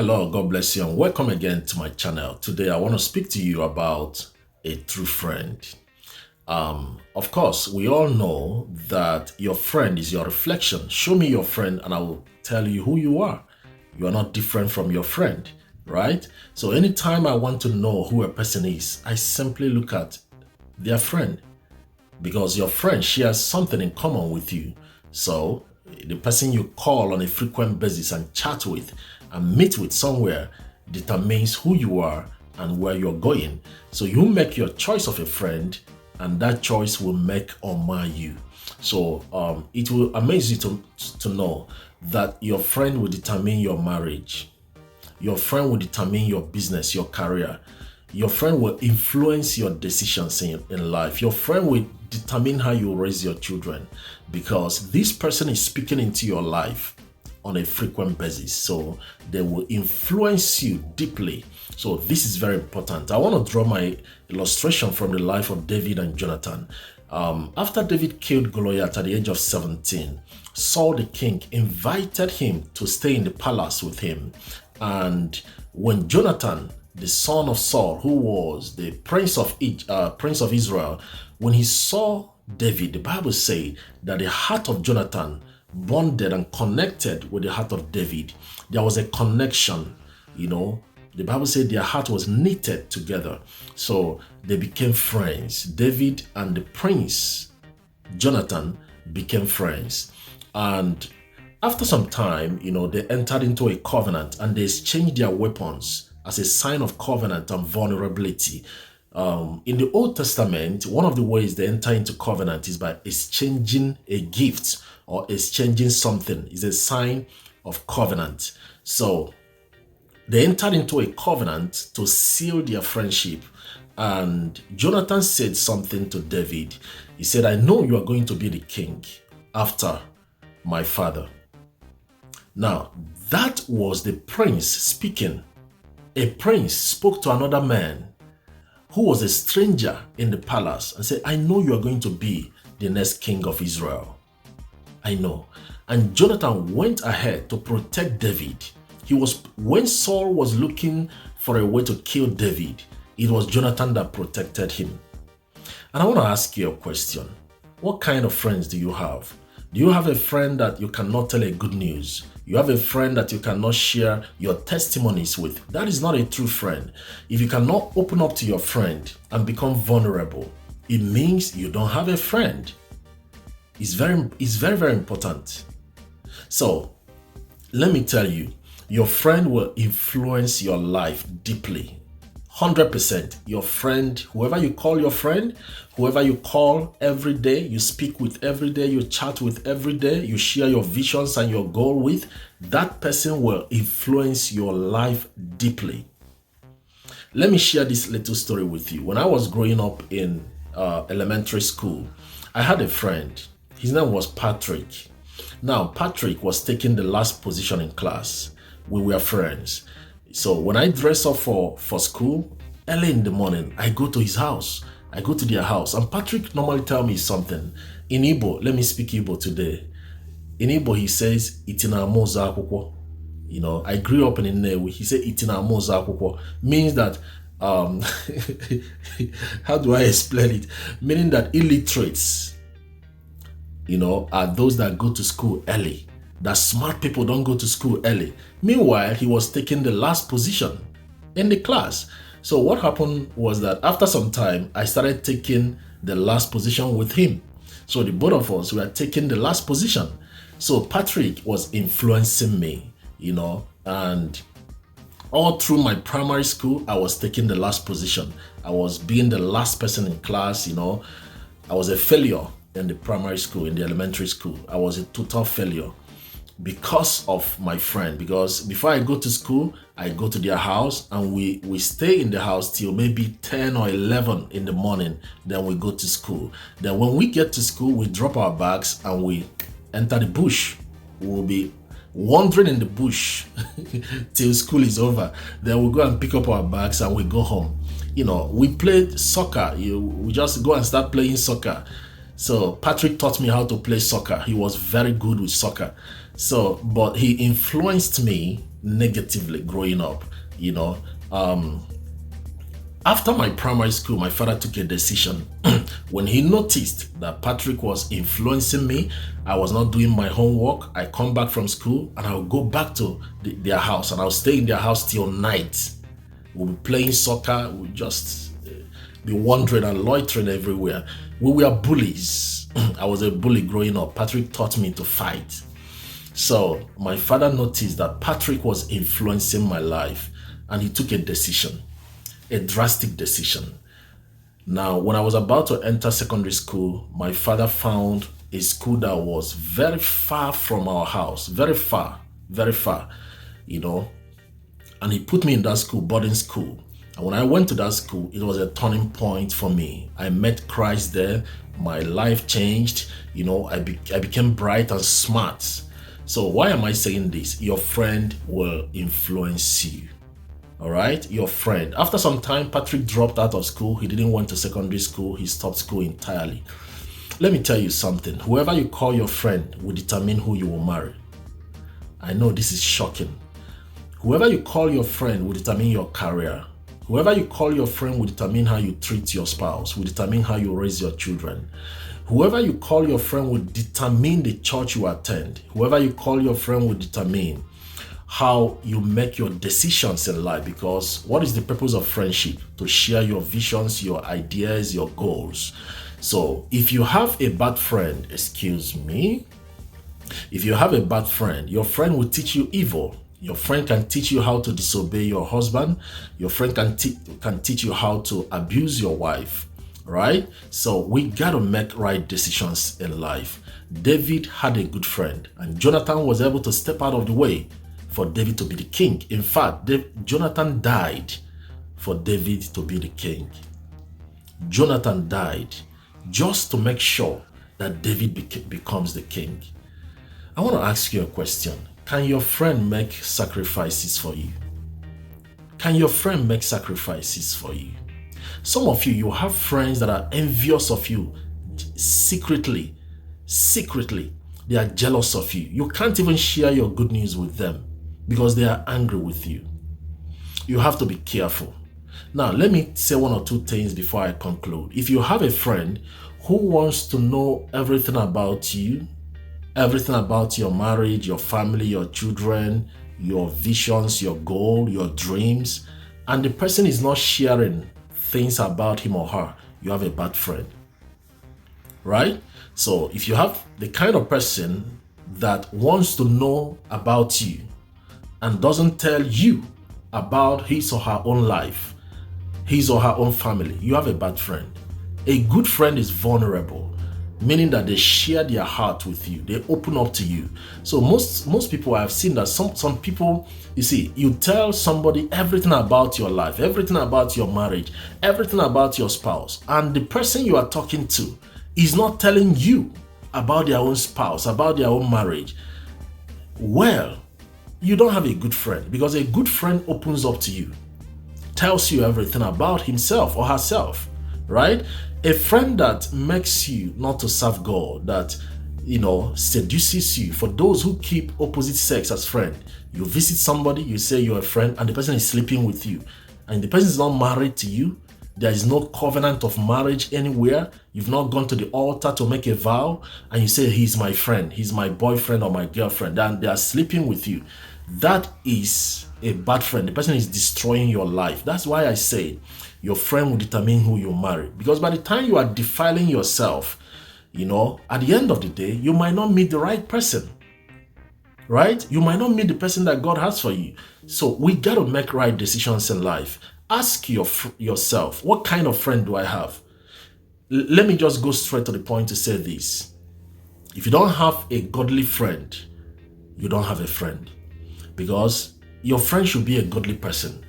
Hello, God bless you, and welcome again to my channel. Today, I want to speak to you about a true friend. Of course, we all know that your friend is your reflection. Show me your friend, and I will tell you who you are. You are not different from your friend, right? So, anytime I want to know who a person is, I simply look at their friend because your friend shares something in common with you. So, the person you call on a frequent basis and chat with and meet with somewhere determines who you are and where you're going. So you make your choice of a friend, and that choice will make or mar you. So it will amaze you to know that your friend will determine your marriage. Your friend will determine your business, your career. Your friend will influence your decisions in life. Your friend will determine how you raise your children, because this person is speaking into your life on a frequent basis. So they will influence you deeply. So this is very important. I want to draw my illustration from the life of David and Jonathan. After David killed Goliath at the age of 17, Saul the king invited him to stay in the palace with him. And when Jonathan, the son of Saul, who was the prince of Israel, when he saw David, the Bible says that the heart of Jonathan bonded and connected with the heart of David. There was a connection, the Bible said their heart was knitted together. So they became friends. David and the prince Jonathan became friends. And after some time, they entered into a covenant and they exchanged their weapons as a sign of covenant and vulnerability. In the Old Testament, one of the ways they enter into covenant is by exchanging a gift or exchanging something. Is a sign of covenant. So they entered into a covenant to seal their friendship. And Jonathan said something to David. He said, I know you are going to be the king after my father. Now, that was the prince speaking. A prince spoke to another man who was a stranger in the palace and said, I know you are going to be the next king of Israel. I know. And Jonathan went ahead to protect David. When Saul was looking for a way to kill David, it was Jonathan that protected him. And I want to ask you a question. What kind of friends do you have? Do you have a friend that you cannot tell a good news? You have a friend that you cannot share your testimonies with? That is not a true friend. If you cannot open up to your friend and become vulnerable, it means you don't have a friend. It's very, very important. So let me tell you, your friend will influence your life deeply. 100%. Your friend, whoever you call your friend, whoever you call every day, you speak with every day, you chat with every day, you share your visions and your goal with, that person will influence your life deeply. Let me share this little story with you. When I was growing up in elementary school, I had a friend. His name was Patrick. Now, Patrick was taking the last position in class. We were friends. So when I dress up for school, early in the morning, I go to his house. I go to their house. And Patrick normally tell me something. In Igbo, let me speak Igbo today. In Igbo, he says, Itina moza akwụkwọ. I grew up in Nnewi. He said, Itina moza akwụkwọ. Means that, how do I explain it? Meaning that illiterates, are those that go to school early. That smart people don't go to school early. Meanwhile, he was taking the last position in the class. So what happened was that after some time, I started taking the last position with him. So the both of us were taking the last position. So Patrick was influencing me, and all through my primary school, I was taking the last position. I was being the last person in class, I was a failure in the primary school, in the elementary school. I was a total failure because of my friend. Because before I go to school, I go to their house and we stay in the house till maybe 10 or 11 in the morning. Then we go to school. Then when we get to school, we drop our bags and we enter the bush. We'll be wandering in the bush till school is over. Then we go and pick up our bags and we go home. We played soccer. We just go and start playing soccer. So Patrick taught me how to play soccer. He was very good with soccer. So, but he influenced me negatively growing up, you know. After my primary school, my father took a decision. When he noticed that Patrick was influencing me, I was not doing my homework. I come back from school and I'll go back to their house and I'll stay in their house till night. We'll be playing soccer. We'll just be wandering and loitering everywhere. We were bullies. I was a bully growing up. Patrick taught me to fight. So my father noticed that Patrick was influencing my life and he took a decision. A drastic decision. Now, when I was about to enter secondary school, my father found a school that was very far from our house, very far, you know, and he put me in that school, boarding school. And when I went to that school, it was a turning point for me. I met Christ there. My life changed. You know, I became bright and smart. So why am I saying this? Your friend will influence you. All right, your friend. After some time, Patrick dropped out of school. He didn't went to secondary school. He stopped school entirely. Let me tell you something. Whoever you call your friend will determine who you will marry. I know this is shocking. Whoever you call your friend will determine your career. Whoever you call your friend will determine how you treat your spouse, will determine how you raise your children. Whoever you call your friend will determine the church you attend. Whoever you call your friend will determine how you make your decisions in life. Because what is the purpose of friendship? To share your visions, your ideas, your goals. So if you have a bad friend, excuse me, if you have a bad friend, your friend will teach you evil. Your friend can teach you how to disobey your husband. Your friend can teach you how to abuse your wife, right? So we got to make right decisions in life. David had a good friend, and Jonathan was able to step out of the way for David to be the king. In fact, Jonathan died for David to be the king. Jonathan died just to make sure that David becomes the king. I want to ask you a question. Can your friend make sacrifices for you? Can your friend make sacrifices for you? Some of you, you have friends that are envious of you secretly. They are jealous of you. You can't even share your good news with them because they are angry with you. You have to be careful. Now, let me say one or two things before I conclude. If you have a friend who wants to know everything about you, everything about your marriage, your family, your children, your visions, your goal, your dreams, and the person is not sharing things about him or her, you have a bad friend, right? So if you have the kind of person that wants to know about you and doesn't tell you about his or her own life, his or her own family, you have a bad friend. A good friend is vulnerable, meaning that they share their heart with you. They open up to you. So most people, I've seen that some people, you see, you tell somebody everything about your life, everything about your marriage, everything about your spouse, and the person you are talking to is not telling you about their own spouse, about their own marriage. Well, you don't have a good friend, because a good friend opens up to you, tells you everything about himself or herself, right? A friend that makes you not to serve God, that, seduces you. For those who keep opposite sex as friend, you visit somebody, you say you're a friend, and the person is sleeping with you, and the person is not married to you. There is no covenant of marriage anywhere. You've not gone to the altar to make a vow, and you say, he's my friend, he's my boyfriend or my girlfriend, and they are sleeping with you. That is a bad friend. The person is destroying your life. That's why I say your friend will determine who you marry. Because by the time you are defiling yourself, at the end of the day, you might not meet the right person, right? You might not meet the person that God has for you. So we got to make right decisions in life. Ask yourself, what kind of friend do I have? Let me just go straight to the point to say this. If you don't have a godly friend, you don't have a friend. Because your friend should be a godly person.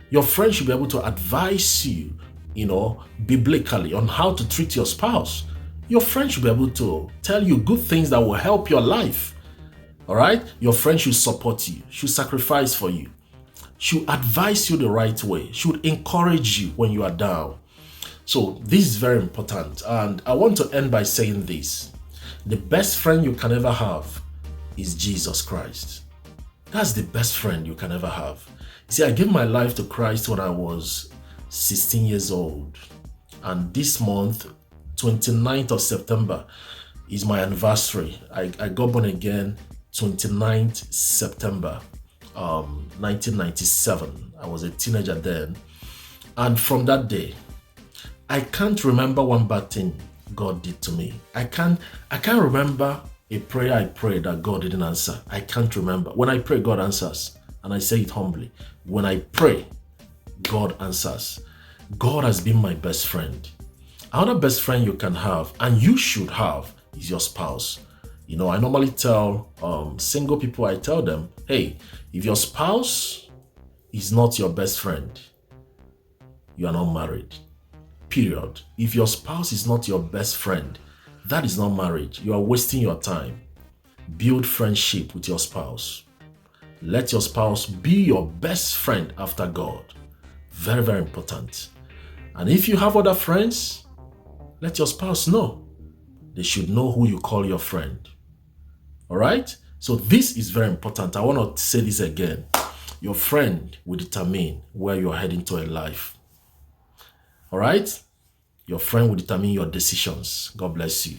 Your friend should be able to advise you, biblically on how to treat your spouse. Your friend should be able to tell you good things that will help your life. All right? Your friend should support you, should sacrifice for you, should advise you the right way, should encourage you when you are down. So this is very important. And I want to end by saying this. The best friend you can ever have is Jesus Christ. That's the best friend you can ever have. See, I gave my life to Christ when I was 16 years old. And this month, 29th of September, is my anniversary. I got born again 29th September 1997. I was a teenager then. And from that day, I can't remember one bad thing God did to me. I can't remember a prayer I prayed that God didn't answer. I can't remember. When I pray, God answers. And I say it humbly. When I pray, God answers. God has been my best friend. Another best friend you can have, and you should have, is your spouse. You know, I normally tell single people, I tell them, hey, if your spouse is not your best friend, you are not married. Period. If your spouse is not your best friend, that is not marriage. You are wasting your time. Build friendship with your spouse. Let your spouse be your best friend after God. Very, very important. And if you have other friends, let your spouse know. They should know who you call your friend. All right? So this is very important. I want to say this again. Your friend will determine where you're heading to in life. All right? Your friend will determine your decisions. God bless you.